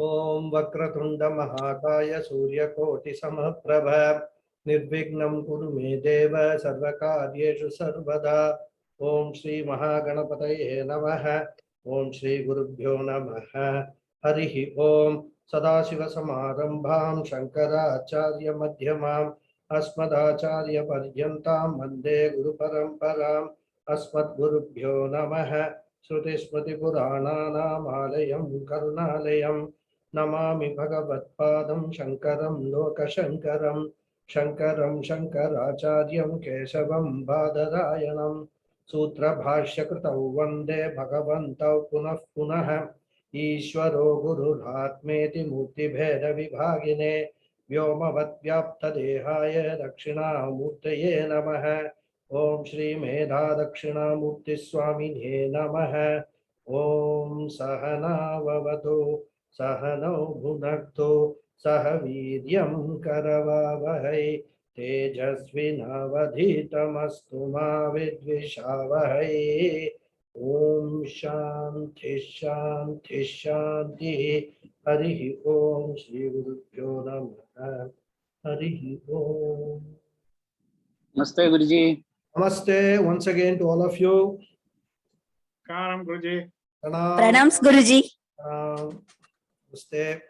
Om Vakratunda Mahakaya Surya Koti Samaprabha Nirvignam Kuru Me Deva Sarvakaryeshu Sarvada. Om Shri Mahaganapataye Namaha. Om Shri Gurubhyo Namaha. Harihi Om Sadashiva Samarambham Shankara Acharya Madhyamam Asmadacharya Paryantam Vande Guru Paramparam Asmad Gurubhyo Namaha. Shruti Smriti Purananam Alayam Karunalayam Namami Bhagavad-padam Shankaram Lokashankaram Shankaram Shankaracharyam Keshavam Badarayanam Sutra Bhashyakritau Vande Bhagavantau Punah Punah Ishvaro Gurur-atmeti Murti-bheda Vibhagine Vyomavad-vyapta-dehaya Dakshina-murtaye Namaha. Om Shri Medha Dakshina-murti Swamine Namaha. Om Sahana Vavatu Sahano Bhunaktu Sahavidyam Karavavahai Tejasvinavadhitamastu ma vidvishavahai. Om Shanti Shanti Shanti. Harihi Om Shri Gurubhyo Namaha. Harihi Om. Namaste, Guruji. Namaste once again to all of you. Karam Guruji. Pranams Guruji. Namaste.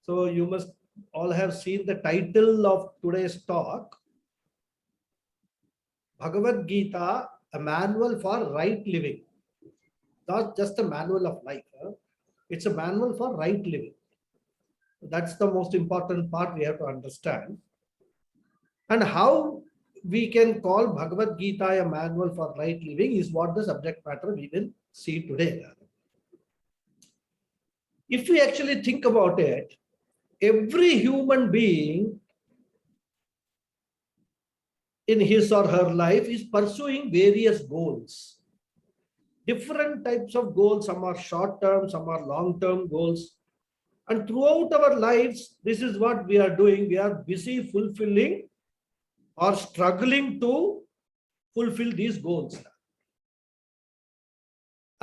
So you must all have seen the title of today's talk, Bhagavad Gita, a manual for right living. Not just a manual of life. It's a manual for right living. That's the most important part we have to understand. And how we can call Bhagavad Gita a manual for right living is what the subject matter we will see today. If we actually think about it, every human being in his or her life is pursuing various goals. Different types of goals. Some are short-term, some are long-term goals. And throughout our lives, this is what we are doing. We are busy fulfilling or struggling to fulfill these goals.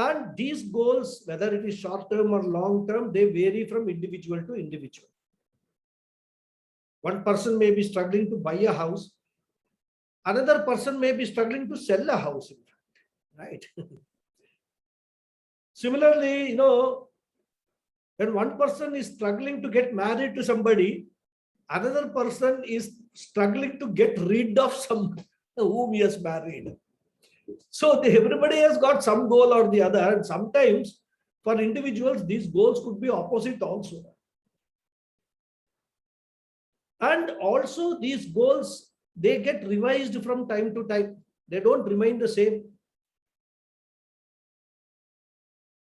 And these goals, whether it is short-term or long-term, they vary from individual to individual. One person may be struggling to buy a house. Another person may be struggling to sell a house, in fact, right? Similarly, when one person is struggling to get married to somebody, another person is struggling to get rid of someone whom he has married. So everybody has got some goal or the other, and sometimes for individuals, these goals could be opposite also. And also these goals, they get revised from time to time. They don't remain the same.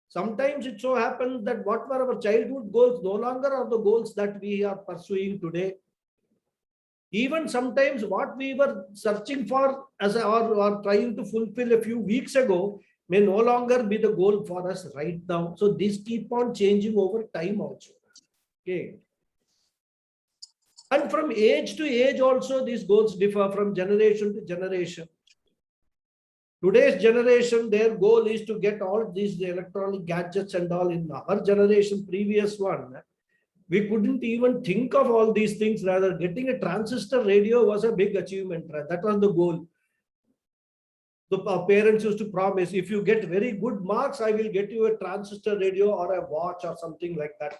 Sometimes it so happens that what were our childhood goals no longer are the goals that we are pursuing today. Even sometimes what we were searching for or trying to fulfill a few weeks ago may no longer be the goal for us right now. So these keep on changing over time also. Okay. And from age to age also, these goals differ from generation to generation. Today's generation, their goal is to get all these electronic gadgets and all. In our generation, previous one, we couldn't even think of all these things. Rather, getting a transistor radio was a big achievement. Right? That was the goal. Our parents used to promise, if you get very good marks, I will get you a transistor radio or a watch or something like that.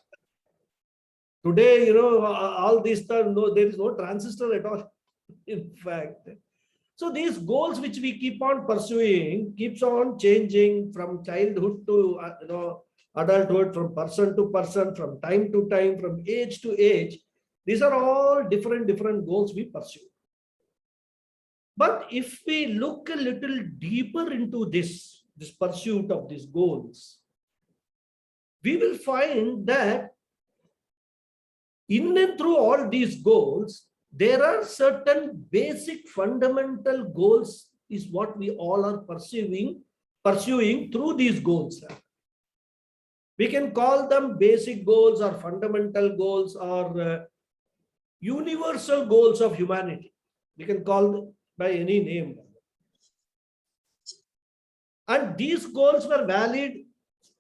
Today, all this stuff, no, there is no transistor at all, in fact. So these goals which we keep on pursuing keeps on changing from childhood to adulthood, from person to person, from time to time, from age to age. These are all different goals we pursue. But if we look a little deeper into this pursuit of these goals, we will find that in and through all these goals, there are certain basic fundamental goals is what we all are pursuing through these goals. We can call them basic goals or fundamental goals or universal goals of humanity. We can call them by any name. And these goals were valid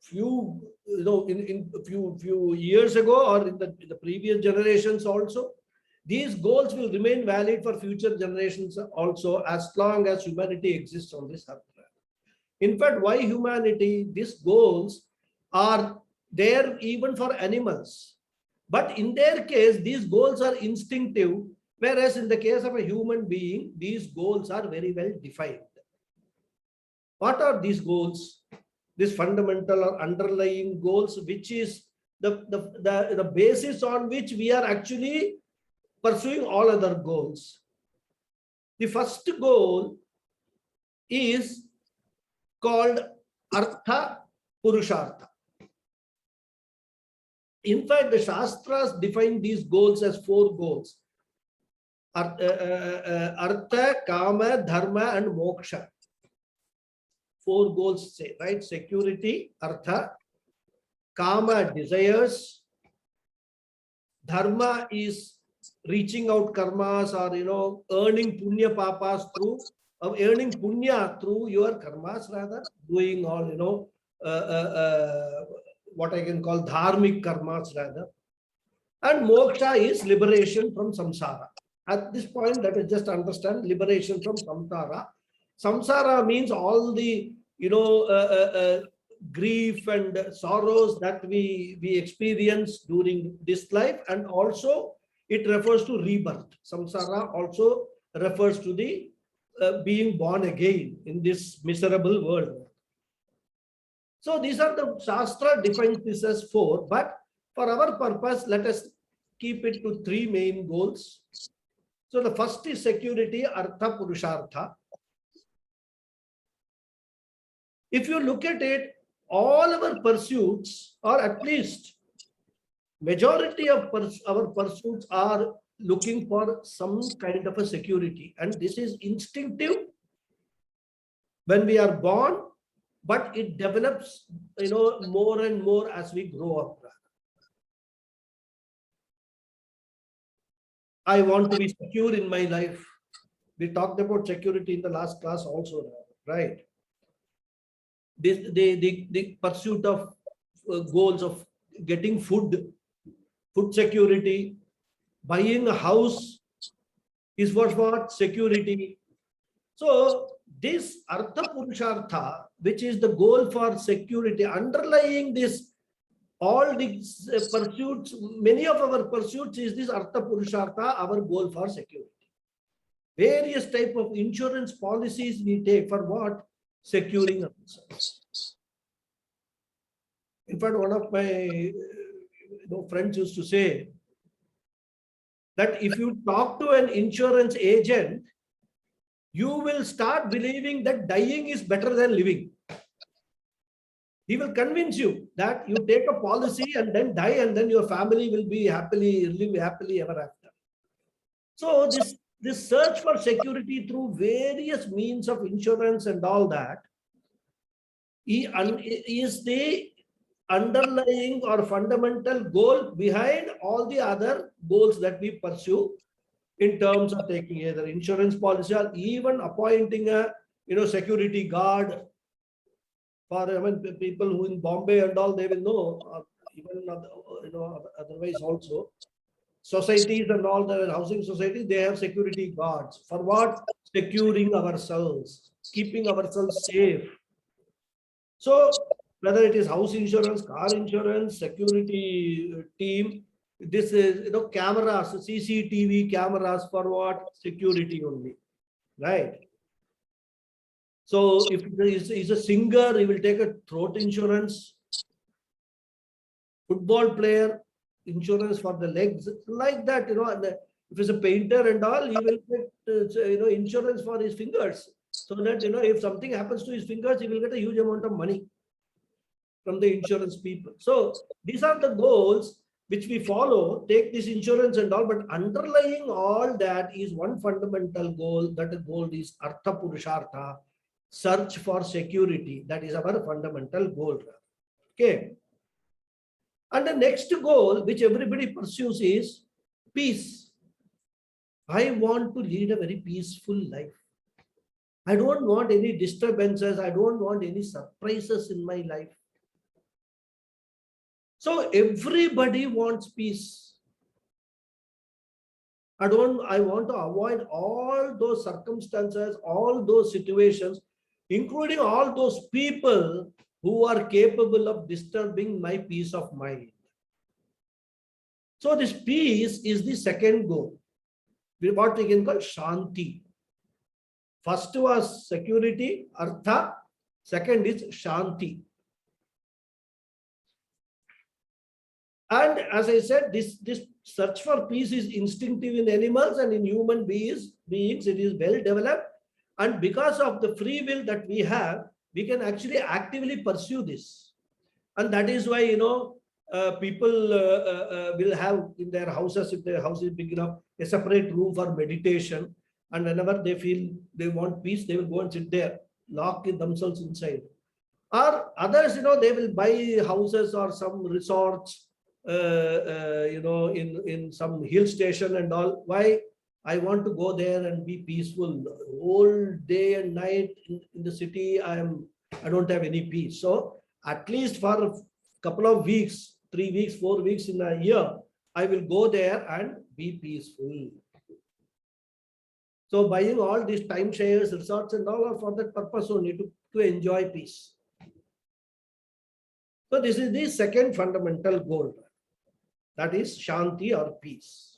few in a few years ago or in the previous generations also, these goals will remain valid for future generations also, as long as humanity exists on this earth. In fact, why humanity? These goals are there even for animals. But in their case, these goals are instinctive, whereas in the case of a human being, these goals are very well defined. What are these goals? These fundamental or underlying goals, which is the basis on which we are actually pursuing all other goals. The first goal is called Artha Purushartha. In fact, the Shastras define these goals as 4 goals. Artha, Kama, Dharma and Moksha. 4 goals say, right? Security, Artha. Kama, desires. Dharma is reaching out karmas, or earning punya papas through, earning punya through your karmas, rather doing all what I can call dharmic karmas rather. And moksha is liberation from samsara. At this point, let us just understand liberation from samsara. Samsara means all the grief and sorrows that we experience during this life, and also it refers to rebirth. Samsara also refers to the being born again in this miserable world. So these are the Shastra defines this as 4, but for our purpose, let us keep it to 3 main goals. So the first is security, Artha Purushartha. If you look at it, all our pursuits, or at least majority of our pursuits, are looking for some kind of a security, and this is instinctive when we are born, but it develops more and more as we grow up. I want to be secure in my life. We talked about security in the last class also, right? The pursuit of goals of getting food security, buying a house is what security. So this Artha Purushartha, which is the goal for security, underlying this, all these pursuits, many of our pursuits is this Artha Purushartha, our goal for security. Various type of insurance policies we take for what? Securing ourselves. In fact, one of my friends used to say that if you talk to an insurance agent, you will start believing that dying is better than living. He will convince you that you take a policy and then die, and then your family will be live happily ever after. So this search for security through various means of insurance and all that is the underlying or fundamental goal behind all the other goals that we pursue in terms of taking either insurance policy or even appointing a security guard. For people who in Bombay and all, they will know, even otherwise also, societies and all the housing societies, they have security guards. For what? Securing ourselves, keeping ourselves safe. So whether it is house insurance, car insurance, security team, this is cameras, CCTV cameras for what? Security only, right? So if he's a singer, he will take a throat insurance. Football player, insurance for the legs, like that. And if he's a painter and all, he will get insurance for his fingers, so that if something happens to his fingers, he will get a huge amount of money from the insurance people. So these are the goals which we follow, take this insurance and all, but underlying all that is one fundamental goal. That goal is Artha Purushartha, search for security. That is our fundamental goal. Okay. And the next goal which everybody pursues is peace. I want to lead a very peaceful life. I don't want any disturbances. I don't want any surprises in my life. So everybody wants peace. I want to avoid all those circumstances, all those situations, including all those people who are capable of disturbing my peace of mind. So this peace is the second goal, what we can call Shanti. First was security, Artha. Second is Shanti. And as I said, this search for peace is instinctive in animals, and in human beings it is well developed. And because of the free will that we have, we can actually actively pursue this. And that is why, people will have in their houses, if their house is big enough, a separate room for meditation. And whenever they feel they want peace, they will go and sit there, lock themselves inside. Or others, they will buy houses or some resorts, in some hill station and all. Why? I want to go there and be peaceful. Whole day and night in the city, I don't have any peace. So at least for a couple of weeks, 3 weeks, 4 weeks in a year, I will go there and be peaceful. So buying all these timeshares, resorts and all are for that purpose only, to enjoy peace. So this is the second fundamental goal. That is Shanti or peace.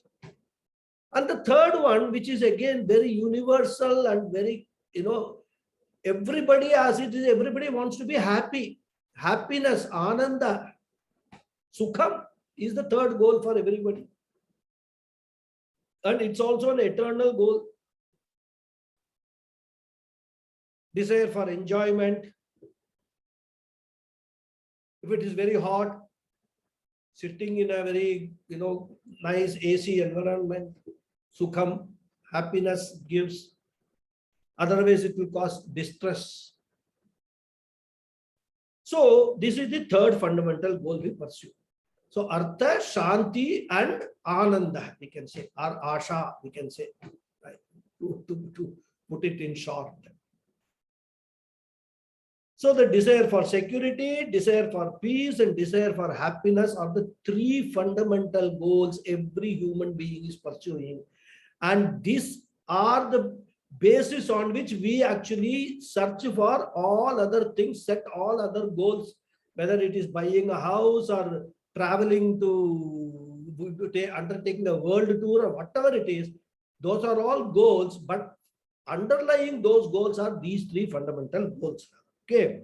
And the third one, which is again very universal and very, everybody as it is, everybody wants to be happy. Happiness, Ananda, Sukham is the third goal for everybody. And it's also an eternal goal. Desire for enjoyment. If it is very hot, sitting in a very, nice AC environment, Sukham, happiness gives. Otherwise, it will cause distress. So this is the third fundamental goal we pursue. So Artha, Shanti and Ananda, we can say, or Asha, we can say, right? To put it in short. So the desire for security, desire for peace, and desire for happiness are the three fundamental goals every human being is pursuing. And these are the basis on which we actually search for all other things, set all other goals, whether it is buying a house or traveling to undertaking a world tour or whatever it is. Those are all goals, but underlying those goals are these three fundamental goals. Okay.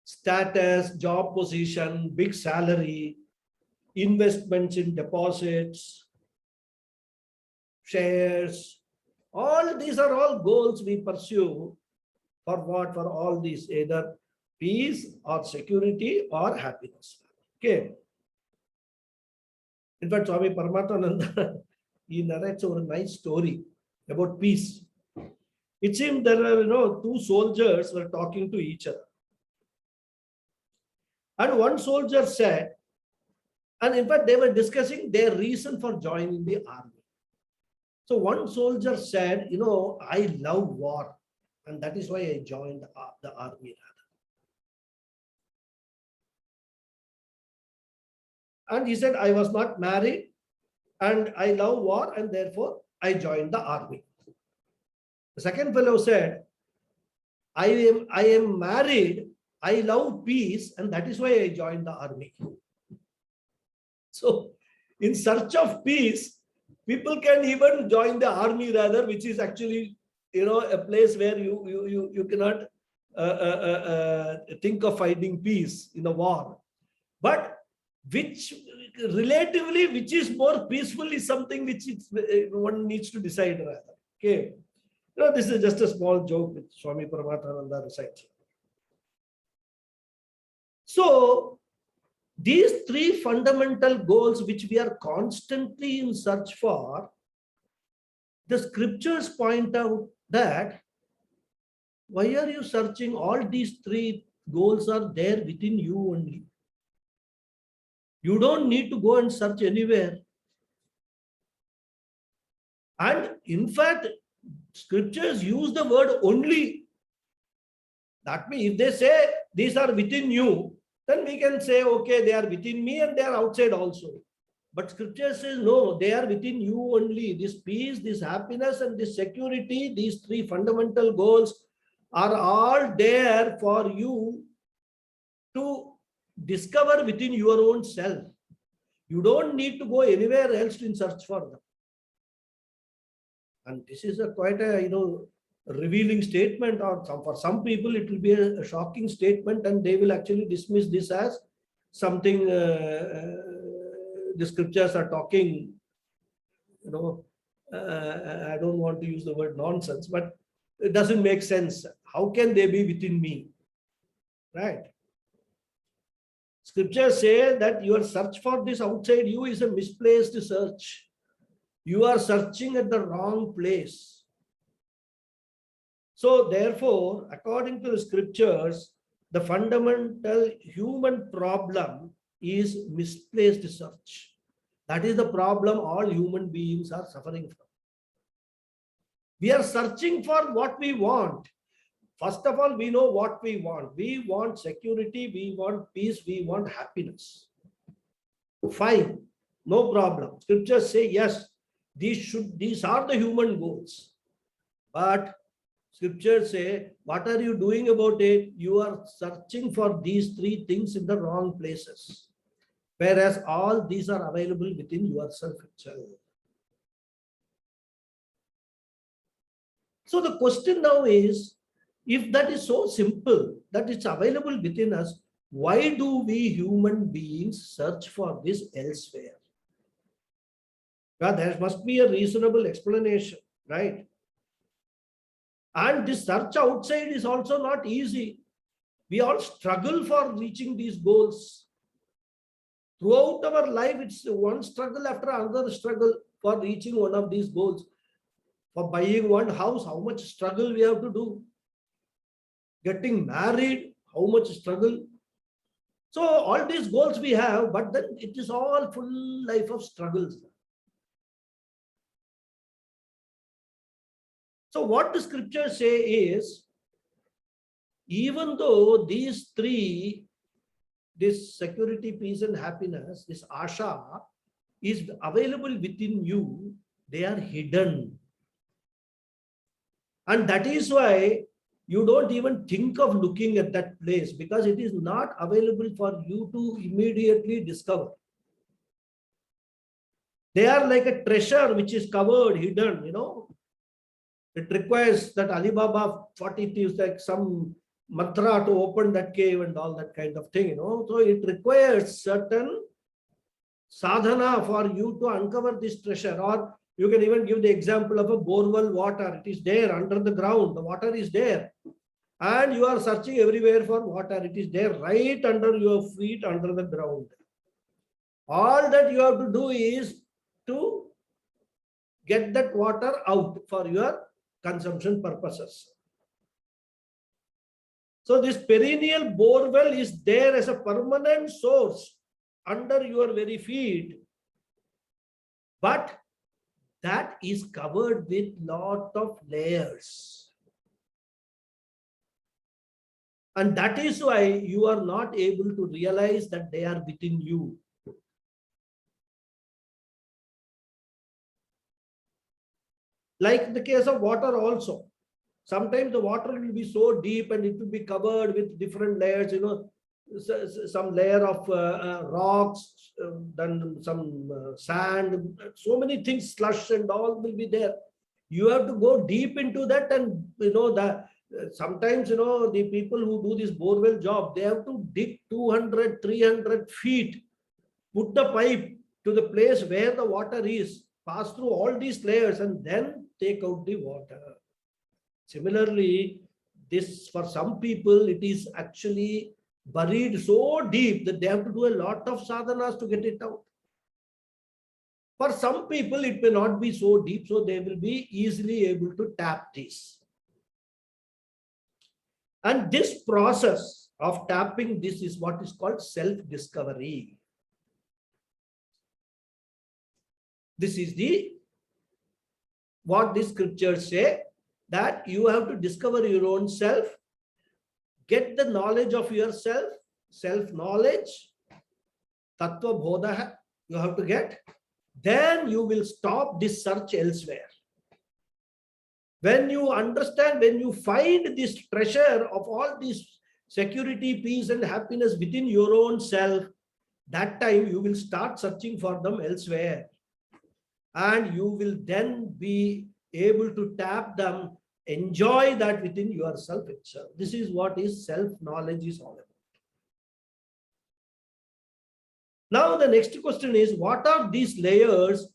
Status, job position, big salary, investments in deposits, shares, all these are all goals we pursue for what? For all these, either peace or security or happiness. Okay. In fact, Swami Paramatmananda, he narrates a nice story about peace. It seemed there were, two soldiers were talking to each other. And one soldier said, and in fact, they were discussing their reason for joining the army. So one soldier said, I love war, and that is why I joined the army. And he said, I was not married, and I love war, and therefore I joined the army. The second fellow said, I am married, I love peace, and that is why I joined the army. So, in search of peace, people can even join the army rather, which is actually, a place where you cannot think of finding peace in a war. But which is more peaceful is something which one needs to decide rather. Okay. This is just a small joke which Swami Paramatmananda recites. So, these three fundamental goals which we are constantly in search for, the scriptures point out that why are you searching? All these three goals are there within you only. You don't need to go and search anywhere. And in fact, scriptures use the word only. That means if they say these are within you, then we can say, okay, they are within me and they are outside also. But scripture says, no, they are within you only. This peace, this happiness, and this security, these three fundamental goals are all there for you to discover within your own self. You don't need to go anywhere else in search for them. And this is quite a revealing statement, or for some people it will be a shocking statement, and they will actually dismiss this as something the scriptures are talking. I don't want to use the word nonsense, but it doesn't make sense. How can they be within me? Right? Scriptures say that your search for this outside you is a misplaced search. You are searching at the wrong place. So therefore, according to the scriptures, the fundamental human problem is misplaced search. That is the problem all human beings are suffering from. We are searching for what we want. First of all, we know what we want. We want security, we want peace, we want happiness. Fine, no problem. Scriptures say, yes, these are the human goals. But scriptures say, what are you doing about it? You are searching for these three things in the wrong places. Whereas all these are available within yourself itself. So the question now is, if that is so simple, that it's available within us, why do we human beings search for this elsewhere? Well, there must be a reasonable explanation, right? And this search outside is also not easy. We all struggle for reaching these goals. Throughout our life, it's one struggle after another struggle for reaching one of these goals. For buying one house, how much struggle we have to do. Getting married, how much struggle. So all these goals we have, but then it is all full life of struggles. So what the scriptures say is, even though these three, this security, peace and happiness, this asha is available within you, they are hidden. And that is why you don't even think of looking at that place, because it is not available for you to immediately discover. They are like a treasure which is covered, hidden, It requires that Alibaba 40 thieves, like some mantra to open that cave and all that kind of thing, So it requires certain sadhana for you to uncover this treasure. Or you can even give the example of a borewell water. It is there under the ground. The water is there. And you are searching everywhere for water. It is there right under your feet, under the ground. All that you have to do is to get that water out for your consumption purposes. So this perennial borewell is there as a permanent source under your very feet. But that is covered with lot of layers. And that is why you are not able to realize that they are within you. Like the case of water also. Sometimes the water will be so deep and it will be covered with different layers, some layer of rocks, then some sand, so many things, slush and all will be there. You have to go deep into that, and sometimes the people who do this borewell job, they have to dig 200, 300 feet, put the pipe to the place where the water is, pass through all these layers and then take out the water. Similarly, this for some people, it is actually buried so deep that they have to do a lot of sadhanas to get it out. For some people, it may not be so deep, so they will be easily able to tap this. And this process of tapping this is what is called self-discovery. This is what the scriptures say, that you have to discover your own self, get the knowledge of yourself, self-knowledge, tattva bodha, you have to get, then you will stop this search elsewhere. When you understand, when you find this treasure of all this security, peace, and happiness within your own self, that time you will start searching for them elsewhere. And you will then be able to tap them, enjoy that within yourself itself. This is what is self-knowledge is all about. Now the next question is, what are these layers?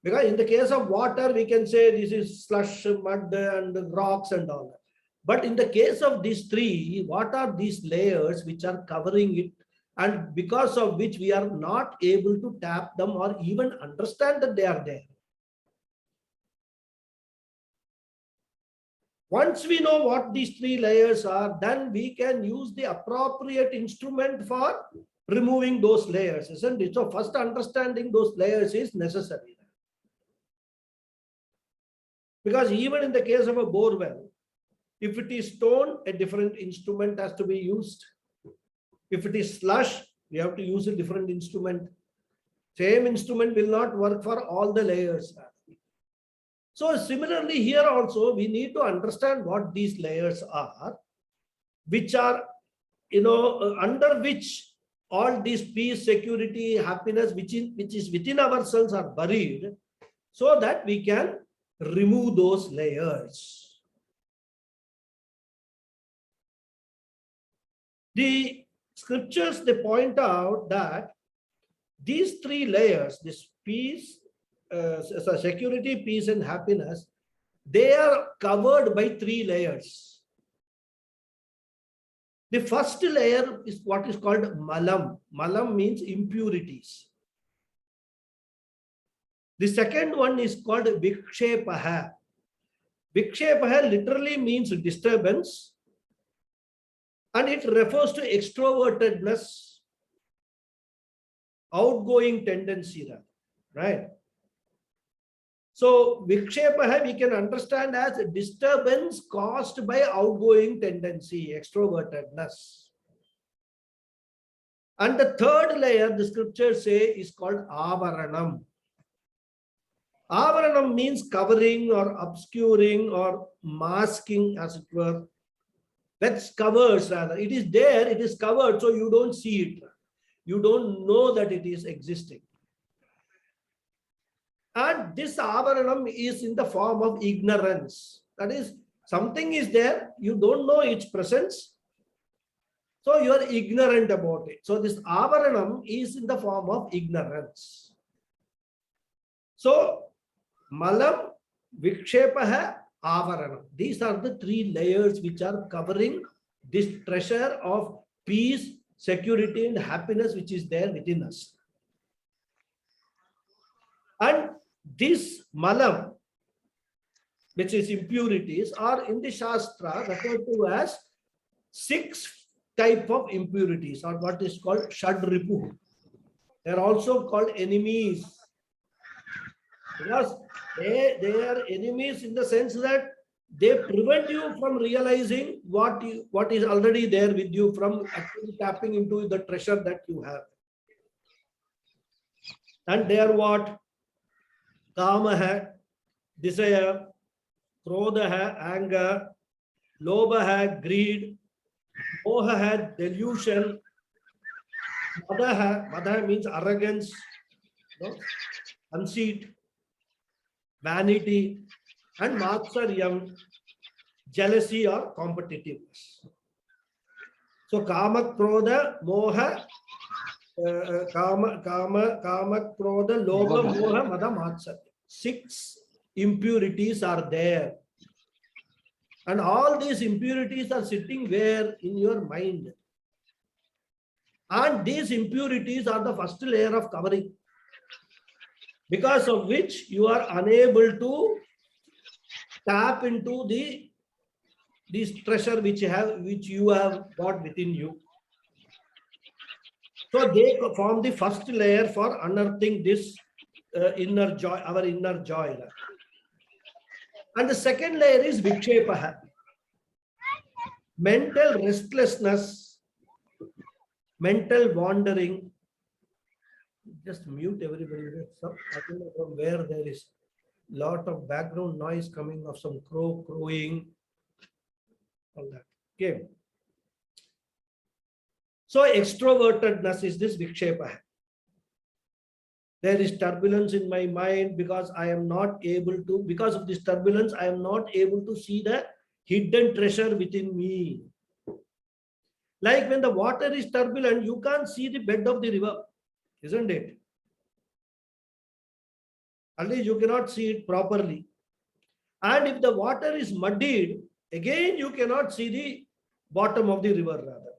Because in the case of water, we can say this is slush, mud, and rocks and all that. But in the case of these three, what are these layers which are covering it, and because of which we are not able to tap them or even understand that they are there? Once we know what these three layers are, then we can use the appropriate instrument for removing those layers, isn't it? So first understanding those layers is necessary. Because even in the case of a bore well, if it is stone, a different instrument has to be used. If it is slush, we have to use a different instrument. Same instrument will not work for all the layers. So similarly here also, we need to understand what these layers are, which are, under which all these peace, security, happiness, which is within ourselves are buried, so that we can remove those layers. The scriptures, they point out that these three layers, this peace, security, peace, and happiness, they are covered by three layers. The first layer is what is called malam. Malam means impurities. The second one is called vikshepaha. Vikshepaha literally means disturbance, and it refers to extrovertedness, outgoing tendency, right? So vikshepaha we can understand as a disturbance caused by outgoing tendency, extrovertedness. And the third layer, the scriptures say, is called avaranam. Avaranam means covering or obscuring or masking, as it were. That covers, rather. It is there, it is covered, so you don't see it. You don't know that it is existing. And this avaranam is in the form of ignorance. That is, something is there, you don't know its presence, so you are ignorant about it. So this avaranam is in the form of ignorance. So malam, vikshepaha, avaranam. These are the three layers which are covering this treasure of peace, security, and happiness which is there within us. And this malam, which is impurities, are in the Shastra referred to as 6 type of impurities, or what is called Shadripu. They are also called enemies, because they are enemies in the sense that they prevent you from realizing what is already there with you, from actually tapping into the treasure that you have. And they are what? Kama, desire; krodha, anger; lobha, greed; moha, delusion; madha means arrogance, conceit; vanity; and matsaryam, jealousy or competitiveness. So kama, krodha, moha, kama, krodha, lobha, moha, madha, matsarya. 6 impurities are there. And all these impurities are sitting where? In your mind. And these impurities are the first layer of covering, because of which you are unable to tap into this treasure which you have got within you. So they form the first layer for unearthing this inner joy, our inner joy. And the second layer is vikshepaha, mental restlessness, mental wandering. Just mute everybody. I don't know from where there is lot of background noise coming of some crow crowing, all that. Okay. So extrovertedness is this vikshepa. There is turbulence in my mind because I am not able to, because of this turbulence, I am not able to see the hidden treasure within me. Like when the water is turbulent, you can't see the bed of the river, isn't it? At least you cannot see it properly. And if the water is muddied, again you cannot see the bottom of the river rather.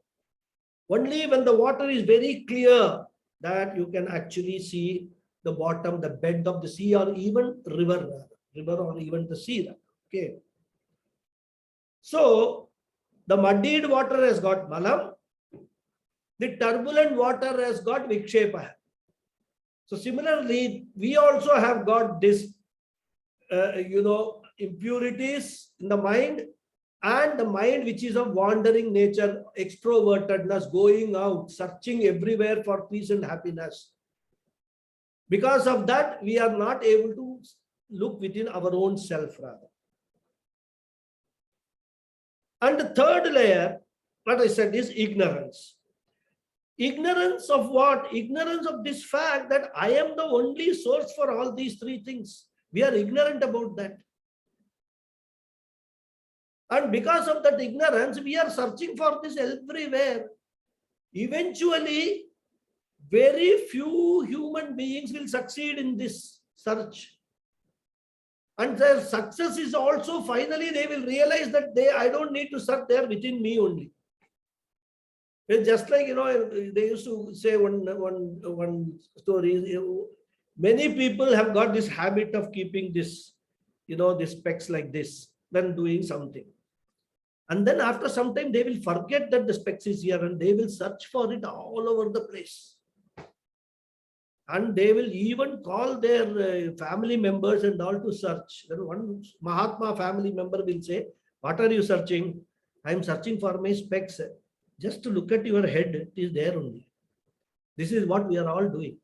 Only when the water is very clear that you can actually see the bottom, the bed of the sea, or even river or even the sea rather. Okay. So the muddied water has got malam, the turbulent water has got vikshepa. So similarly, we also have got this, impurities in the mind, and the mind which is of wandering nature, extrovertedness, going out, searching everywhere for peace and happiness. Because of that, we are not able to look within our own self rather. And the third layer, what I said, is ignorance. Ignorance of what? Ignorance of this fact that I am the only source for all these three things. We are ignorant about that. And because of that ignorance, we are searching for this everywhere. Eventually, very few human beings will succeed in this search. And their success is also, finally, they will realize that I don't need to search there within me only. It's just like, they used to say one story. Many people have got this habit of keeping this, these specs like this, when doing something. And then after some time, they will forget that the specs is here and they will search for it all over the place. And they will even call their family members and all to search. Then one Mahatma family member will say, what are you searching? I am searching for my specs. Just to look at your head, it is there only. This is what we are all doing.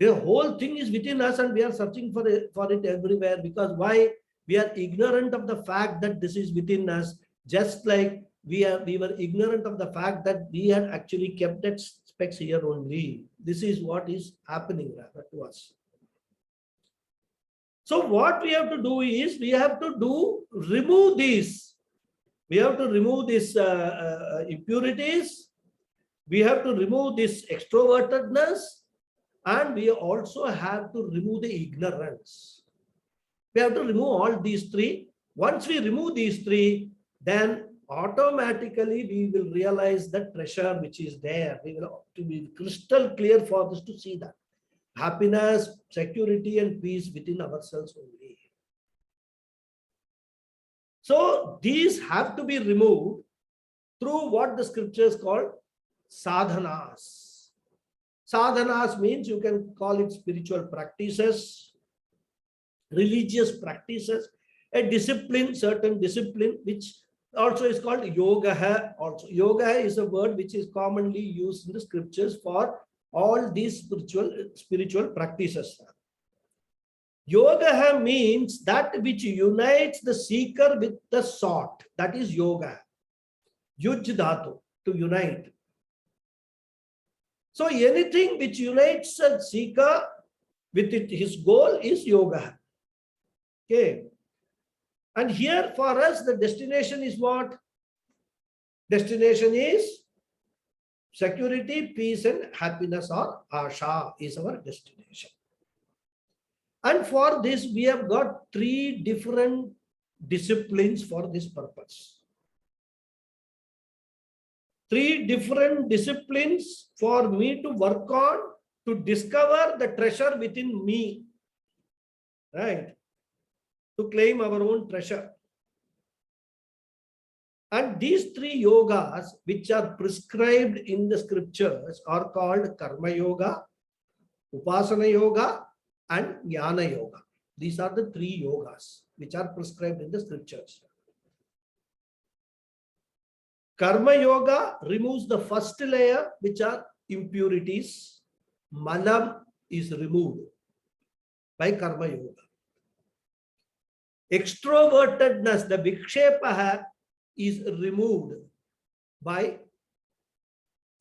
The whole thing is within us and we are searching for it everywhere. Because why? We are ignorant of the fact that this is within us, just like we were ignorant of the fact that we had actually kept that specs here only. This is what is happening rather to us. So what we have to do is, we have to remove these. We have to remove these impurities. We have to remove this extrovertedness. And we also have to remove the ignorance. We have to remove all these three. Once we remove these three, then automatically we will realize that treasure which is there. We will have to be crystal clear for us to see that. Happiness, security, and peace within ourselves only. So these have to be removed through what the scriptures call sadhanas. Sadhanas means you can call it spiritual practices, religious practices, a discipline, certain discipline, which also is called yoga. Also, yoga is a word which is commonly used in the scriptures for all these spiritual practices. Yoga means that which unites the seeker with the sought. That is yoga. Yuj dhatu, to unite. So anything which unites a seeker with his goal is yoga. Okay. And here for us, the destination is what? Destination is security, peace, and happiness, or asha is our destination. And for this, we have got three different disciplines for this purpose. Three different disciplines for me to work on to discover the treasure within me. Right? To claim our own treasure. And these three yogas which are prescribed in the scriptures are called Karma Yoga, Upasana Yoga, and Jnana Yoga. These are the three yogas which are prescribed in the scriptures. Karma yoga removes the first layer, which are impurities. Malam is removed by karma yoga. Extrovertedness, the vikshepa, is removed by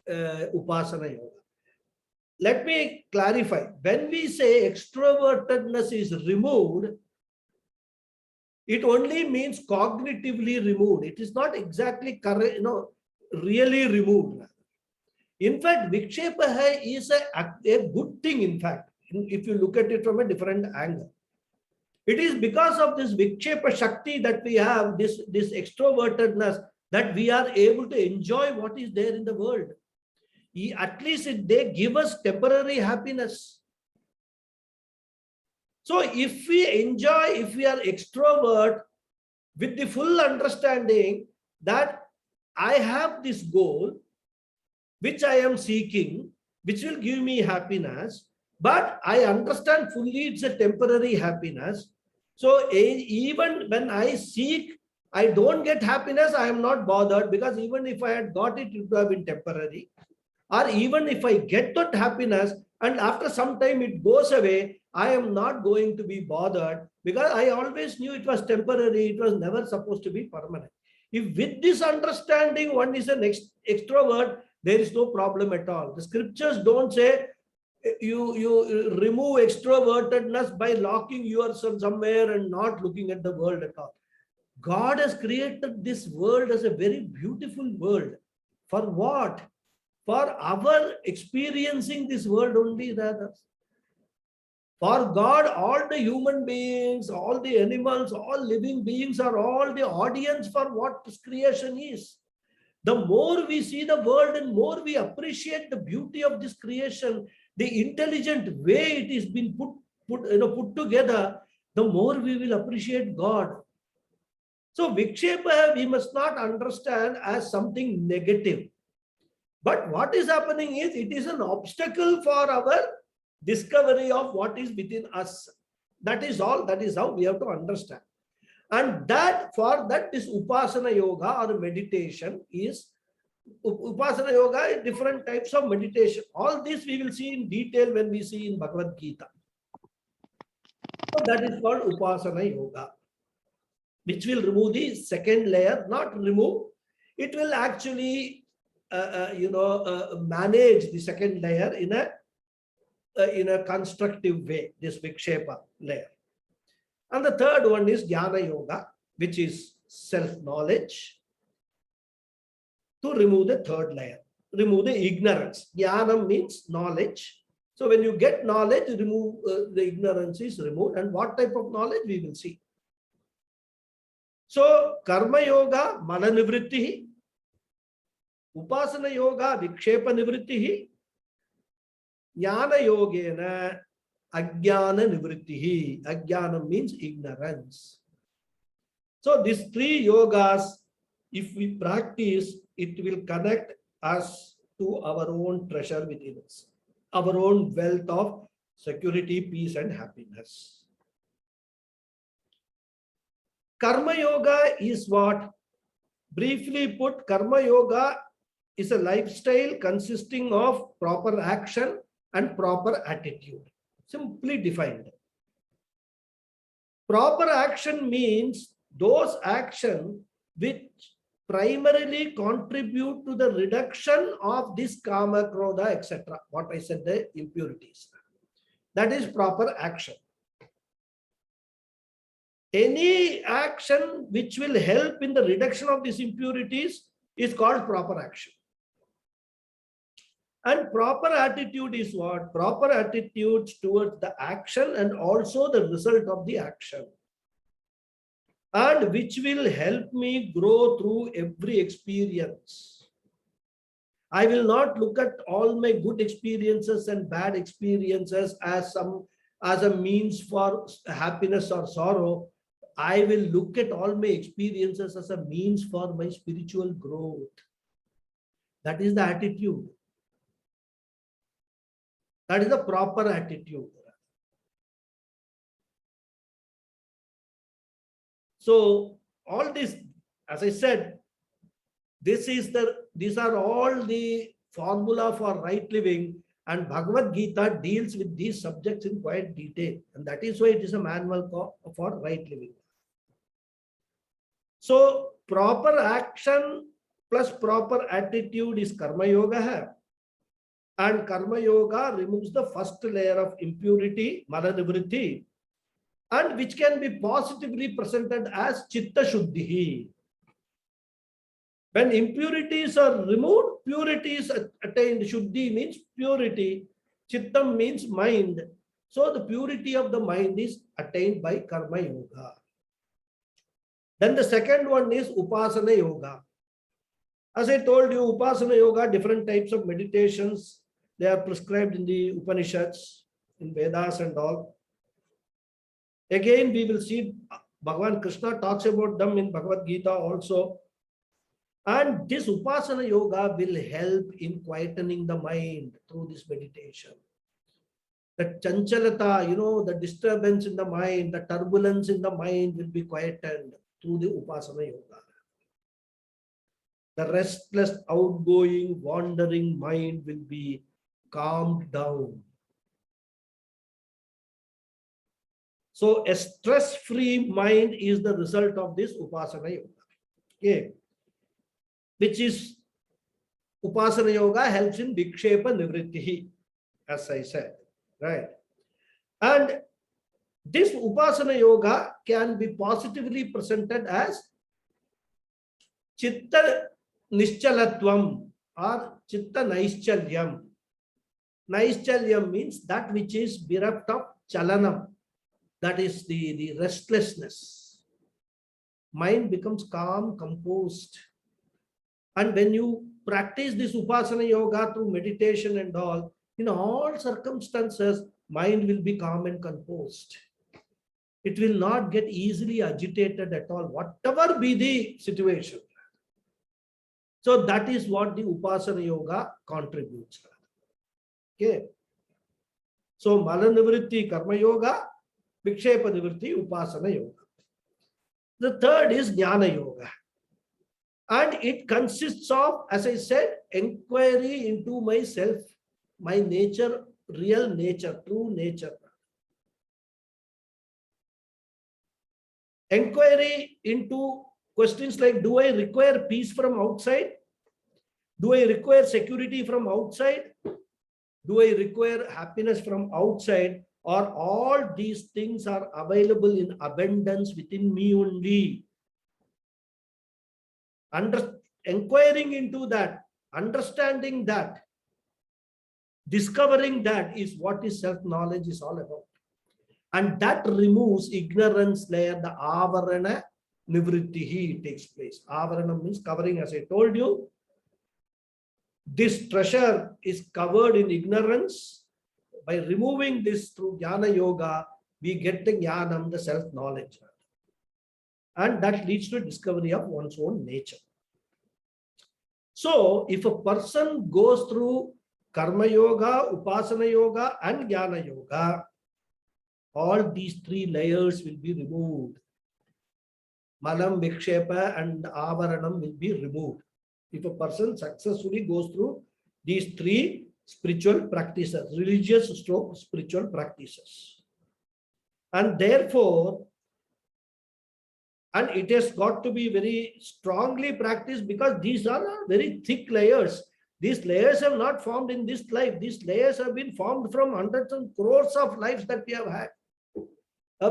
upasana yoga. Let me clarify. When we say extrovertedness is removed, it only means cognitively removed. It is not exactly correct, really removed. In fact, vikshepa is a good thing, in fact, if you look at it from a different angle. It is because of this vikshepa shakti that we have, this extrovertedness, that we are able to enjoy what is there in the world. At least they give us temporary happiness. So if we enjoy, if we are extrovert with the full understanding that I have this goal, which I am seeking, which will give me happiness, but I understand fully it's a temporary happiness. So even when I seek, I don't get happiness, I am not bothered, because even if I had got it, it would have been temporary. Or even if I get that happiness and after some time it goes away, I am not going to be bothered, because I always knew it was temporary. It was never supposed to be permanent. If with this understanding one is an extrovert, there is no problem at all. The scriptures don't say you remove extrovertedness by locking yourself somewhere and not looking at the world at all. God has created this world as a very beautiful world. For what? For our experiencing this world only, rather. For God, all the human beings, all the animals, all living beings are all the audience for what this creation is. The more we see the world and more we appreciate the beauty of this creation, the intelligent way it is been put together, the more we will appreciate God. So vikshepa we must not understand as something negative. But what is happening is it is an obstacle for our discovery of what is within us. That is all. That is how we have to understand. And that for that this upasana yoga or meditation is upasana yoga is different types of meditation. All this we will see in detail when we see in Bhagavad Gita. So that is called upasana yoga, which will remove the second layer, not remove. It will actually manage the second layer in a constructive way, this vikshepa layer. And the third one is jnana yoga, which is self-knowledge, to remove the third layer, remove the ignorance. Jnana means knowledge. So when you get knowledge, remove the ignorance is removed. And what type of knowledge we will see. So karma yoga, mana nivritti. Upasana yoga, vikshepa nivrittihi. Jnana yogena ajnana nivrittihi. Ajnana means ignorance. So these three yogas, if we practice, it will connect us to our own treasure within us, our own wealth of security, peace, and happiness. Karma yoga is what? Briefly put, karma yoga is a lifestyle consisting of proper action and proper attitude. Simply defined. Proper action means those actions which primarily contribute to the reduction of this kama, krodha, etc. What I said, the impurities. That is proper action. Any action which will help in the reduction of these impurities is called proper action. And proper attitude is what? Proper attitudes towards the action and also the result of the action. And which will help me grow through every experience. I will not look at all my good experiences and bad experiences as a means for happiness or sorrow. I will look at all my experiences as a means for my spiritual growth. That is the attitude. That is the proper attitude. So all this, as I said, These are all the formula for right living, and Bhagavad Gita deals with these subjects in quite detail, and that is why it is a manual for right living. So proper action plus proper attitude is karma yoga, and karma yoga removes the first layer of impurity, malanivritti, and which can be positively presented as chitta shuddhi. When impurities are removed, purity is attained. Shuddhi means purity. Chittam means mind. So the purity of the mind is attained by karma yoga. Then the second one is upasana yoga. As I told you, upasana yoga, different types of meditations, they are prescribed in the Upanishads, in Vedas and all. Again, we will see Bhagavan Krishna talks about them in Bhagavad Gita also. And this upasana yoga will help in quietening the mind through this meditation. The chanchalata, the disturbance in the mind, the turbulence in the mind will be quietened through the upasana yoga. The restless, outgoing, wandering mind will be calmed down. So a stress-free mind is the result of this upasana yoga. Okay. Which is upasana yoga helps in vikshepa nivrittihi, as I said, right? And this upasana yoga can be positively presented as chitta nischalatvam or chitta naischalyam. Naischalyam means that which is bereft of chalanam. That is the restlessness. Mind becomes calm, composed. And when you practice this upasana yoga through meditation and all, in all circumstances, mind will be calm and composed. It will not get easily agitated at all, whatever be the situation. So that is what the upasana yoga contributes. Okay. So malanivritti karma yoga, vikshepa nivritti upasana yoga. The third is jnana yoga. And it consists of, as I said, inquiry into myself, my nature, real nature, true nature. Inquiry into questions like, do I require peace from outside? Do I require security from outside? Do I require happiness from outside? Or all these things are available in abundance within me only? Inquiring into that, understanding that, discovering that is what is self-knowledge is all about. And that removes ignorance layer, the avarana nivrittihi takes place. Avarana means covering, as I told you. This treasure is covered in ignorance. By removing this through jnana yoga, we get the jnanam, the self-knowledge. And that leads to discovery of one's own nature. So if a person goes through karma yoga, upasana yoga, and jnana yoga, all these three layers will be removed. Malam, vikshepa, and avaranam will be removed. If a person successfully goes through these three spiritual practices, religious stroke spiritual practices. And therefore, and it has got to be very strongly practiced, because these are very thick layers. These layers have not formed in this life. These layers have been formed from hundreds and crores of lives that we have had.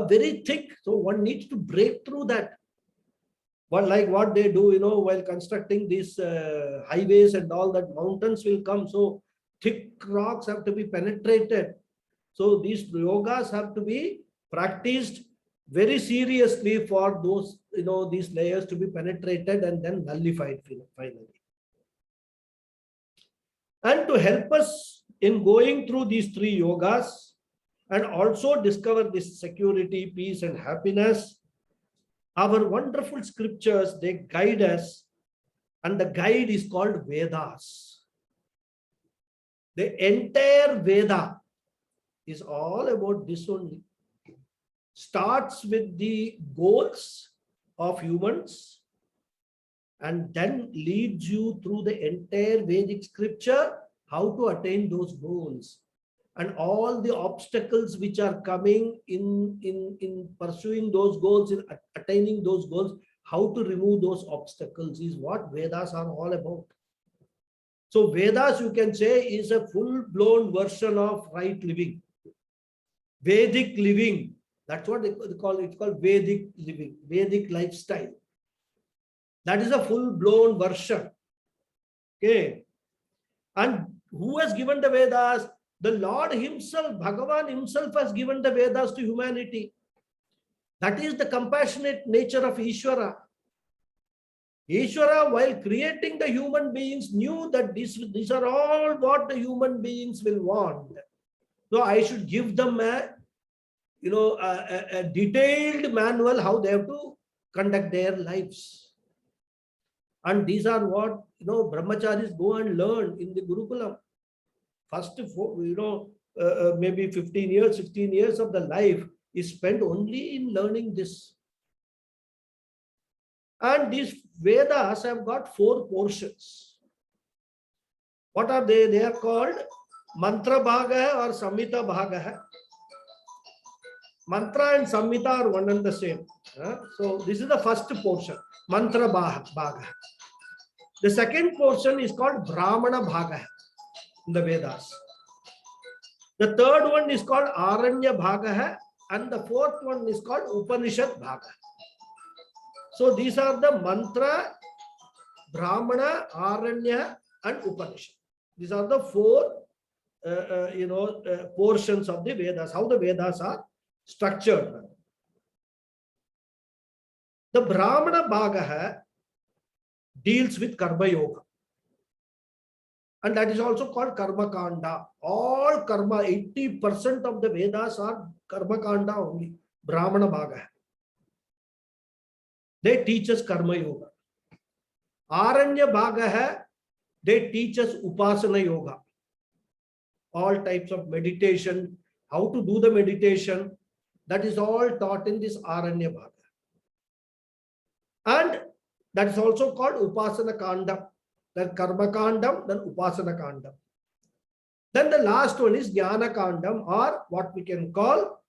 Very thick. So one needs to break through that. But like what they do, while constructing these highways and all that, mountains will come. So thick rocks have to be penetrated. So these yogas have to be practiced very seriously for those, these layers to be penetrated and then nullified finally. And to help us in going through these three yogas and also discover this security, peace, and happiness, our wonderful scriptures, they guide us, and the guide is called Vedas. The entire Veda is all about this only. Starts with the goals of humans and then leads you through the entire Vedic scripture how to attain those goals. And all the obstacles which are coming in pursuing those goals, in attaining those goals, how to remove those obstacles is what Vedas are all about. So Vedas, you can say, is a full-blown version of right living. Vedic living, that's what they call it. It's called Vedic living, Vedic lifestyle. That is a full-blown version. Okay. And who has given the Vedas? The Lord himself, Bhagavan himself has given the Vedas to humanity. That is the compassionate nature of Ishvara. Ishvara, while creating the human beings, knew that these are all what the human beings will want. So I should give them a detailed manual how they have to conduct their lives. And these are what brahmacharis go and learn in the Gurukulam. First, maybe 15 years, 16 years of the life is spent only in learning this. And these Vedas have got 4 portions. What are they? They are called Mantra Bhaga or Samhita Bhaga. Mantra and Samhita are one and the same. So this is the first portion, Mantra Bhaga. The second portion is called Brahmana Bhaga in the Vedas. The third one is called Aranya Bhaga, and the fourth one is called Upanishad Bhaga. So these are the Mantra, Brahmana, Aranya, and Upanishad. These are the 4 portions of the Vedas, how the Vedas are structured. The Brahmana Bhaga deals with Karma Yoga. And that is also called Karma Kanda. All Karma, 80% of the Vedas are Karma Kanda only. Brahmana Bhaga. They teach us Karma Yoga. Aranya Bhaga, they teach us Upasana Yoga. All types of meditation, how to do the meditation, that is all taught in this Aranya Bhaga. And that is also called Upasana Kanda. Then Karma Kandam, then Upasana Kandam. Then the last one is Jnana Kandam, or what we can call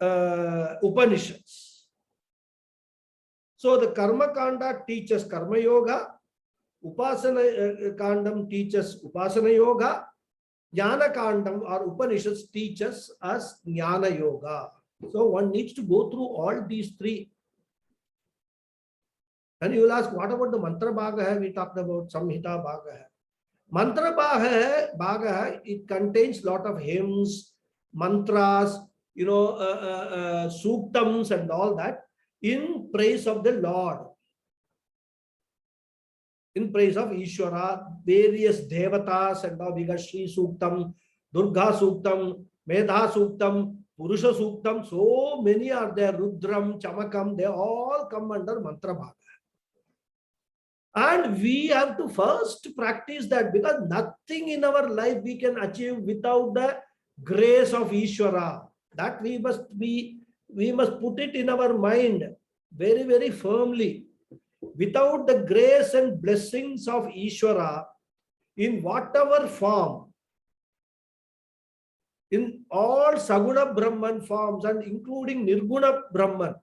Upanishads. So the Karma Kanda teaches Karma Yoga, Upasana Kandam teaches Upasana Yoga, Jnana Kandam or Upanishads teaches us Jnana Yoga. So one needs to go through all these 3. And you will ask, what about the Mantra Bhaga? We talked about Samhita Bhaga. Mantra Bhaga, it contains a lot of hymns, mantras, suktams and all that in praise of the Lord. In praise of Ishvara, various devatas and all. We got Shri Suktam, Durga Suktam, Medha Suktam, Purusha Suktam. So many are there. Rudram, Chamakam, they all come under Mantra Bhaga. And we have to first practice that, because nothing in our life we can achieve without the grace of Ishvara. That we must put it in our mind very, very firmly. Without the grace and blessings of Ishvara, in whatever form, in all Saguna Brahman forms and including Nirguna Brahman,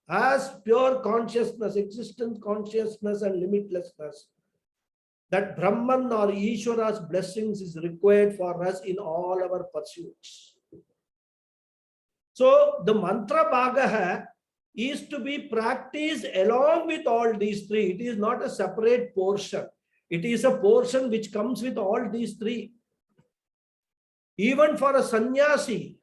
as pure consciousness, existence, consciousness and limitlessness, that Brahman or Ishvara's blessings is required for us in all our pursuits. So the Mantra Bhaga is to be practiced along with all these 3. It is not a separate portion. It is a portion which comes with all these 3. Even for a sannyasi,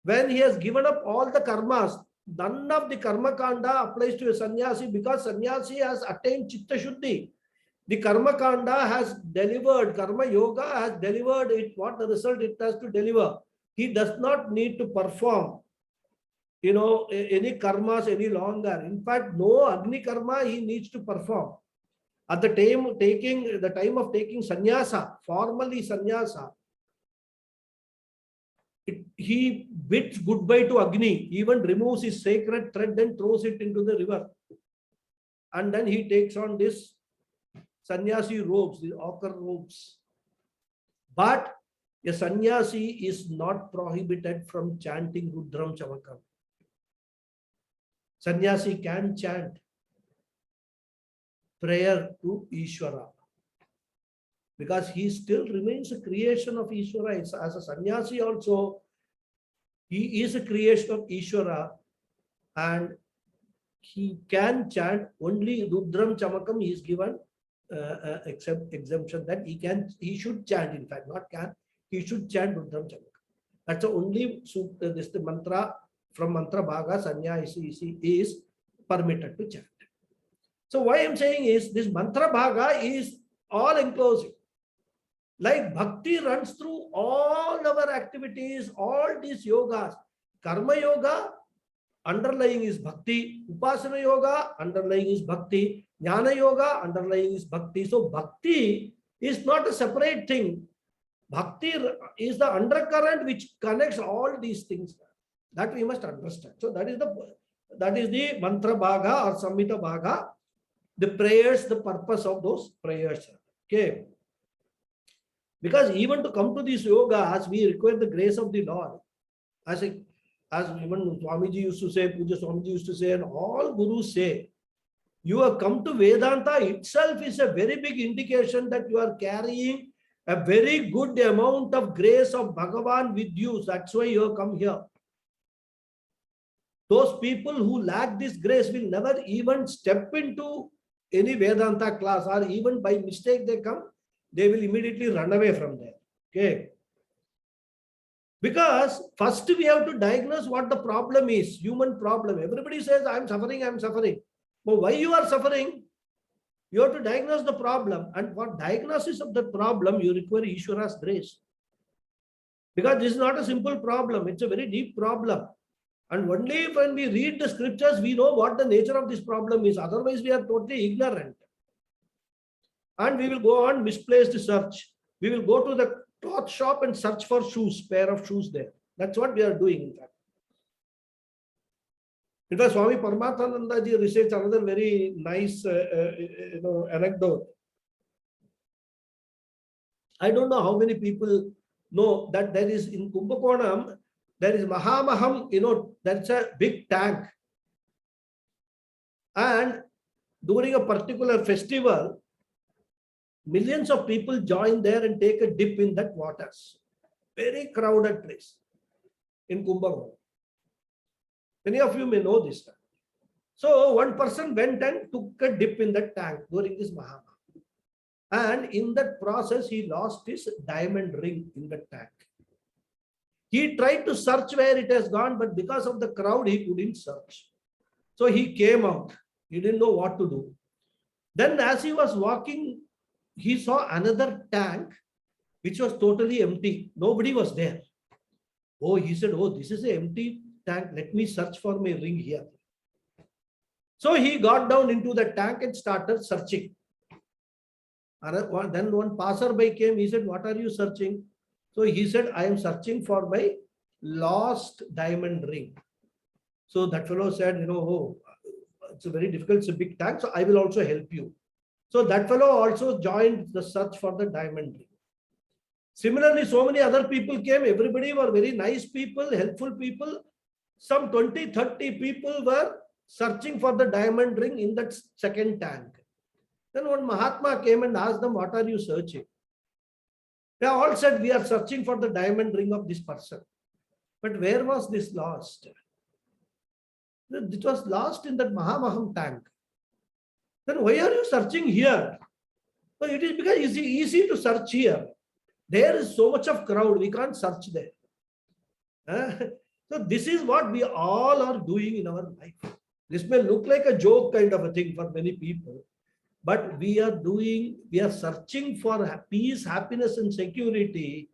when he has given up all the karmas, none of the karma kanda applies to a sannyasi, because sannyasi has attained chitta shuddhi. The karma kanda has delivered, karma yoga has delivered it, what the result it has to deliver. He does not need to perform any karmas any longer. In fact, no agni karma he needs to perform. At the time of taking sannyasa, formally sannyasa, he bids goodbye to Agni, even removes his sacred thread and throws it into the river. and then he takes on this sannyasi robes, the ochre robes. But a sannyasi is not prohibited from chanting Rudram Chamakam. Sannyasi can chant prayer to Ishvara because he still remains a creation of Ishvara. As a sannyasi also, he is a creation of Ishvara and he can chant only Rudram Chamakam. He is given exemption that he should chant, in fact, not can, he should chant Rudram Chamakam. That's the only the mantra from mantra bhaga sannyasi is permitted to chant. So why I'm saying is this mantra bhaga is all inclusive. Like bhakti runs through all our activities, all these yogas. Karma yoga, underlying is bhakti. Upasana yoga, underlying is bhakti. Jnana yoga, underlying is bhakti. So bhakti is not a separate thing. Bhakti is the undercurrent which connects all these things. That we must understand. So that is the mantra bhaga or samhita bhaga. The prayers, the purpose of those prayers. Okay. Because even to come to these yogas, we require the grace of the Lord. As even Swamiji used to say, Puja Swamiji used to say, and all gurus say, you have come to Vedanta itself is a very big indication that you are carrying a very good amount of grace of Bhagavan with you. That's why you have come here. Those people who lack this grace will never even step into any Vedanta class, or even by mistake they come, they will immediately run away from there. Okay. Because first we have to diagnose what the problem is, human problem. Everybody says, I'm suffering, I'm suffering. But why you are suffering? You have to diagnose the problem. And for diagnosis of the problem, you require Ishvara's grace. Because this is not a simple problem. It's a very deep problem. And only when we read the scriptures, we know what the nature of this problem is. Otherwise, we are totally ignorant. And we will go on misplaced search. We will go to the cloth shop and search for shoes, pair of shoes there. That's what we are doing, in fact. In fact, Swami Paramathananda ji researched another very nice anecdote. I don't know how many people know that there is in Kumbakonam, there is Mahamaham, that's a big tank. And during a particular festival, millions of people join there and take a dip in that waters. Very crowded place in Kumbakonam. Many of you may know this. So one person went and took a dip in that tank during this Mahamaham. And in that process, he lost his diamond ring in the tank. He tried to search where it has gone, but because of the crowd, he couldn't search. So he came out. He didn't know what to do. Then as he was walking, he saw another tank, which was totally empty. Nobody was there. Oh, he said, oh, this is an empty tank. Let me search for my ring here. So he got down into the tank and started searching. And then one passerby came. He said, what are you searching? So he said, I am searching for my lost diamond ring. So that fellow said, oh, it's a very difficult, it's a big tank, so I will also help you. So that fellow also joined the search for the diamond ring. Similarly, so many other people came. Everybody were very nice people, helpful people. Some 20, 30 people were searching for the diamond ring in that second tank. Then one Mahatma came and asked them, what are you searching? They all said, we are searching for the diamond ring of this person. But where was this lost? It was lost in that Mahamaham tank. Then why are you searching here? So it is because it's easy to search here. There is so much of crowd, we can't search there. So this is what we all are doing in our life. This may look like a joke kind of a thing for many people, but we are searching for peace, happiness, and security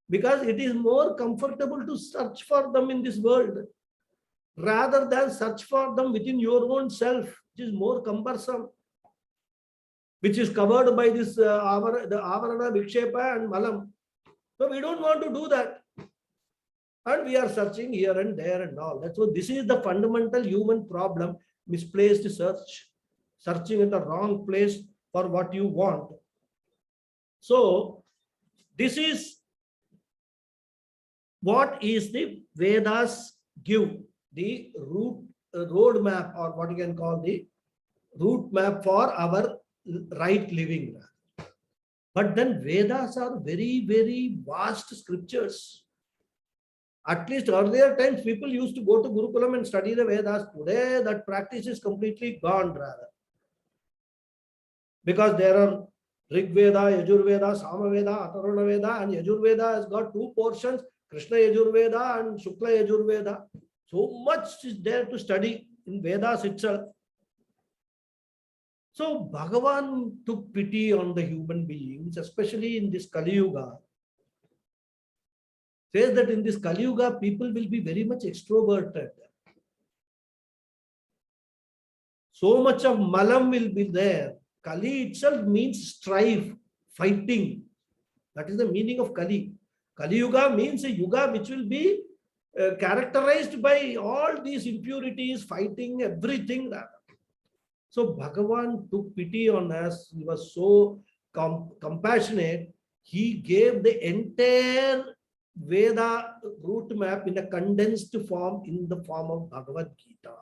because it is more comfortable to search for them in this world rather than search for them within your own self, which is more cumbersome, which is covered by this the avarana, vikshepa, and malam. So we don't want to do that. And we are searching here and there and all. That's what this is the fundamental human problem, misplaced search. searching in the wrong place for what you want. So this is what is the Vedas give the road map, or what you can call the route map for our right living. But then Vedas are very, very vast scriptures. At least earlier times, people used to go to Gurukulam and study the Vedas. Today, that practice is completely gone, rather. Because there are Rig Veda, Yajur Veda, Sama Veda, Atharvana Veda, and Yajur Veda has got two portions, Krishna Yajur Veda and Shukla Yajur Veda. So much is there to study in Vedas itself. So Bhagavan took pity on the human beings, especially in this Kali Yuga. Says that in this Kali Yuga, people will be very much extroverted. So much of malam will be there. Kali itself means strife, fighting. That is the meaning of Kali. Kali Yuga means a yuga which will be characterized by all these impurities, fighting, everything. So Bhagavan took pity on us. He was so compassionate. He gave the entire Veda route map in a condensed form, in the form of Bhagavad Gita.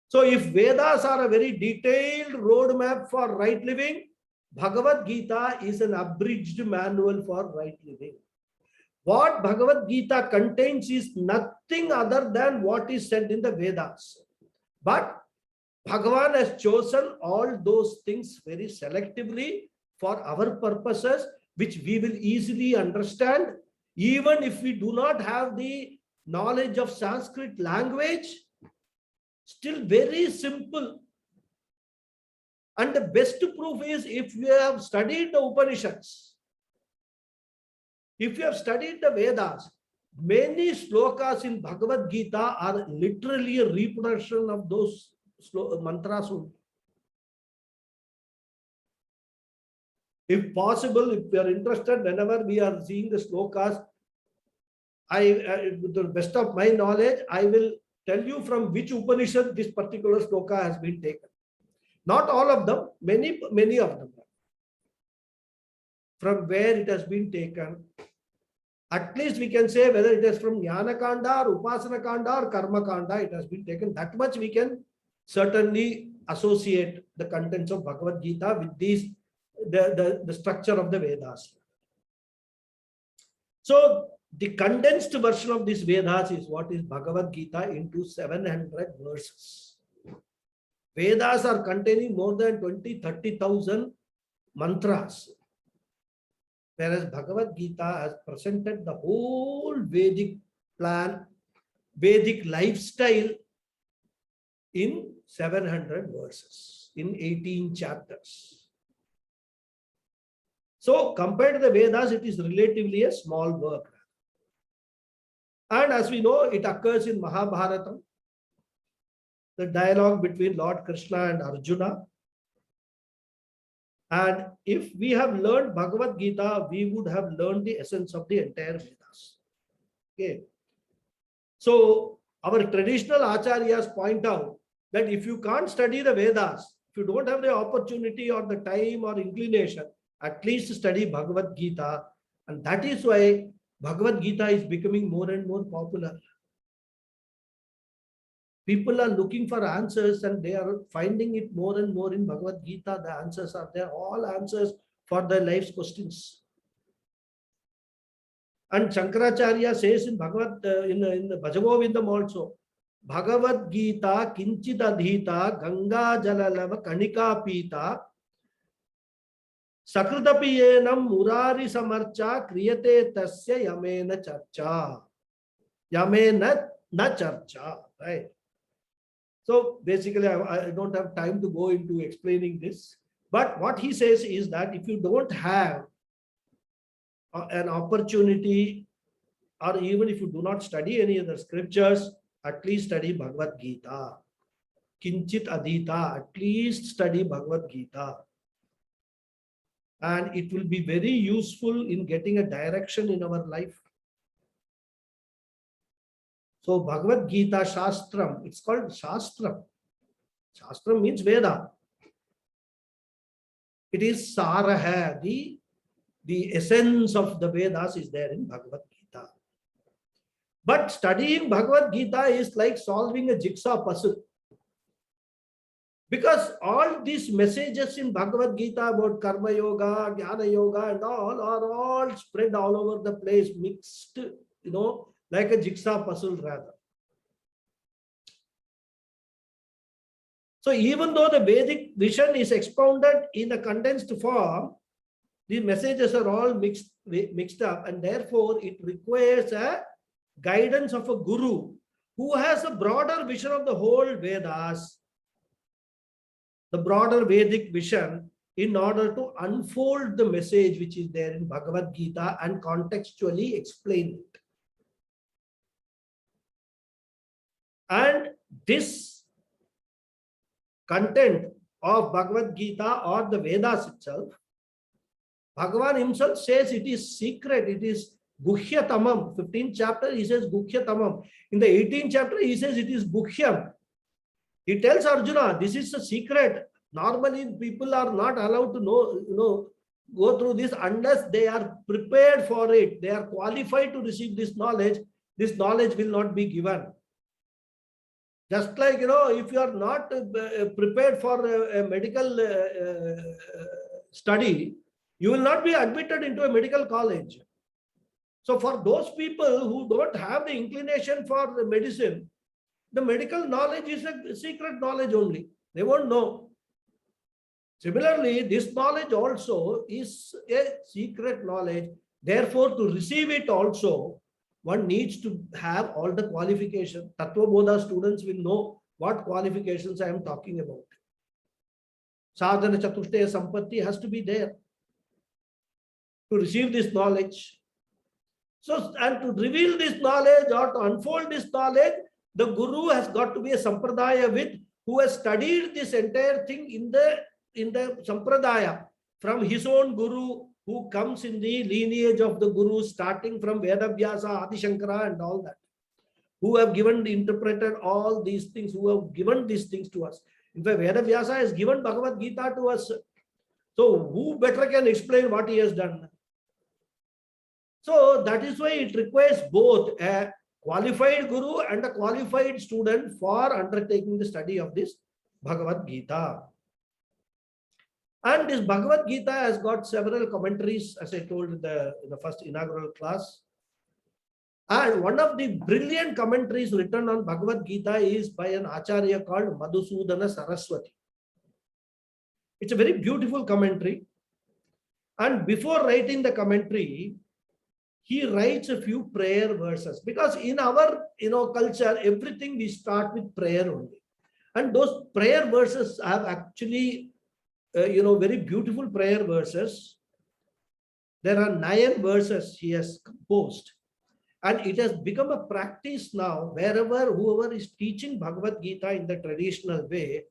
So if Vedas are a very detailed roadmap for right living, Bhagavad Gita is an abridged manual for right living. What Bhagavad Gita contains is nothing other than what is said in the Vedas. But Bhagavan has chosen all those things very selectively for our purposes, which we will easily understand, even if we do not have the knowledge of Sanskrit language. Still very simple. And the best proof is if you have studied the Upanishads, if you have studied the Vedas, many slokas in Bhagavad Gita are literally a reproduction of those mantras. If possible, if you are interested, whenever we are seeing the slokas, with the best of my knowledge, I will tell you from which Upanishad this particular sloka has been taken. Not all of them, many of them. From where it has been taken. At least we can say whether it is from Jnana Kanda or Upasana Kanda or Karma Kanda, it has been taken. That much we can certainly associate the contents of Bhagavad Gita with these, the structure of the Vedas. So the condensed version of this Vedas is what is Bhagavad Gita into 700 verses. Vedas are containing more than 20-30,000 mantras. Whereas Bhagavad Gita has presented the whole Vedic plan, Vedic lifestyle in 700 verses, in 18 chapters. So compared to the Vedas, it is relatively a small work. And as we know, it occurs in Mahabharata, the dialogue between Lord Krishna and Arjuna. And if we have learned Bhagavad Gita, we would have learned the essence of the entire Vedas. Okay. So our traditional Acharyas point out that if you can't study the Vedas, if you don't have the opportunity or the time or inclination, at least study Bhagavad Gita. And that is why Bhagavad Gita is becoming more and more popular. People are looking for answers and they are finding it more and more in Bhagavad Gita. The answers are there, all answers for their life's questions. And Shankaracharya says in Bhagavad, in the Bhajagovindam also, Bhagavad Gita kinchit adhita ganga jalalava kanika pita sakritapiyenam murari samarcha kriyate tasya yamena charcha. Yamena na charcha. Right? So basically, I don't have time to go into explaining this. But what he says is that if you don't have an opportunity, or even if you do not study any other scriptures, at least study Bhagavad Gita. Kinchit adhita, at least study Bhagavad Gita. And it will be very useful in getting a direction in our life. So Bhagavad Gita Shastram, it's called Shastram. Shastra means Veda. It is Saraha, the essence of the Vedas is there in Bhagavad Gita. But studying Bhagavad Gita is like solving a jigsaw puzzle. Because all these messages in Bhagavad Gita about Karma Yoga, Jnana Yoga and all are all spread all over the place, mixed, like a jigsaw puzzle rather. So even though the Vedic vision is expounded in a condensed form, the messages are all mixed up, and therefore it requires a guidance of a guru who has a broader vision of the whole Vedas, the broader Vedic vision, in order to unfold the message which is there in Bhagavad Gita and contextually explain it. And this content of Bhagavad Gita or the Vedas itself, Bhagavan himself says it is secret, it is Guhyatamam. 15th chapter, he says Guhyatamam. In the 18th chapter, he says it is Guhyam. He tells Arjuna, this is a secret. Normally, people are not allowed to know, go through this unless they are prepared for it. They are qualified to receive this knowledge. This knowledge will not be given. Just like, if you are not prepared for a medical study, you will not be admitted into a medical college. So for those people who don't have the inclination for the medicine, the medical knowledge is a secret knowledge only. They won't know. Similarly, this knowledge also is a secret knowledge. Therefore, to receive it also, one needs to have all the qualifications. Tattva Bodha students will know what qualifications I am talking about. Sadhana Chatushtaya Sampatti has to be there to receive this knowledge. So, and to reveal this knowledge or to unfold this knowledge, the Guru has got to be a Sampradaya who has studied this entire thing in the Sampradaya from his own Guru, who comes in the lineage of the Guru, starting from Vedavyasa, Adi Shankara and all that, who have interpreted all these things, who have given these things to us. In fact, Vedavyasa has given Bhagavad Gita to us. So who better can explain what he has done? So that is why it requires both a qualified Guru and a qualified student for undertaking the study of this Bhagavad Gita. And this Bhagavad Gita has got several commentaries, as I told in the first inaugural class. And one of the brilliant commentaries written on Bhagavad Gita is by an Acharya called Madhusudana Saraswati. It's a very beautiful commentary. And before writing the commentary, he writes a few prayer verses, because in our culture, everything we start with prayer only. And those prayer verses have actually very beautiful prayer verses. There are 9 verses he has composed, and it has become a practice now whoever is teaching Bhagavad Gita in the traditional way,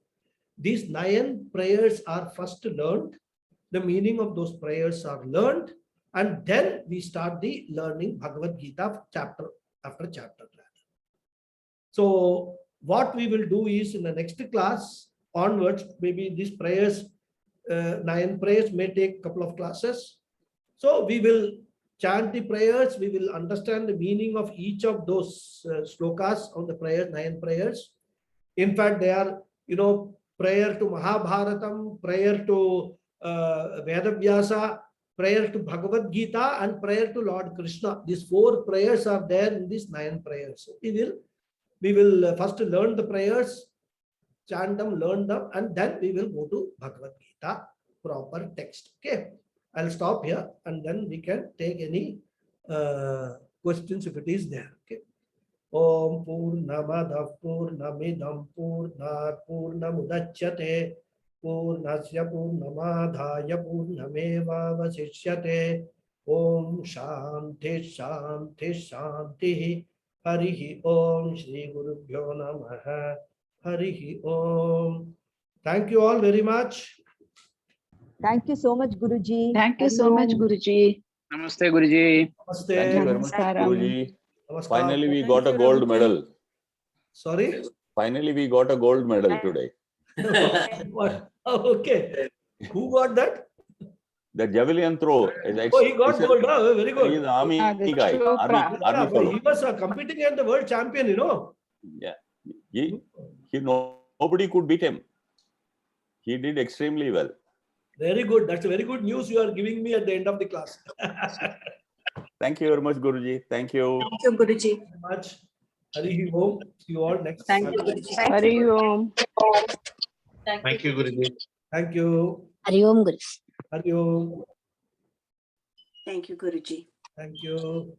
these 9 prayers are first learned, the meaning of those prayers are learned, and then we start the learning Bhagavad Gita chapter after chapter. So what we will do is, in the next class onwards, maybe these prayers, 9 prayers may take a couple of classes. So we will chant the prayers, we will understand the meaning of each of those slokas of the prayers, 9 prayers. In fact, they are, prayer to Mahabharatam, prayer to Vedavyasa, prayer to Bhagavad Gita, and prayer to Lord Krishna. These 4 prayers are there in these 9 prayers. So we will first learn the prayers, chant them, learn them, and then we will go to Bhagavad Gita, proper text. Okay, I'll stop here, and then we can take any questions if it is there. Okay. Om Purnamadav Purnamidam Purnat Purnamudachyate Purnasya Purnamadhaya Purnameva Vasishyate. Om Shanti Shanti Shanti. Harihi Om Shri Gurubhyo Namaha. Harihi Om. Thank you all very much. Thank you so much, Guruji. Thank you so much, Guruji. Namaste, Guruji. Namaste. Thank you very much, Namaskaram. Guruji. Namaskar. Finally, we got a gold medal. Sorry? Finally, we got a gold medal today. What? Oh, okay. Who got that? The javelin throw. Oh, he got gold. Oh, very He's good. an army the guy. Chopra. Army Yeah, fellow. he was competing at the world champion, you know. Yeah. Nobody could beat him. He did extremely well. Very good. That's a very good news you are giving me at the end of the class. Thank you very much, Guruji. Thank you. Thank you, Guruji. Very much. Hari Om. See you all next. Thank you, Saturday. Guruji. Hari Om. Thank you, Guruji. Thank you. Hari Om, Guruji. Hari Om. Thank you, Guruji. Thank you.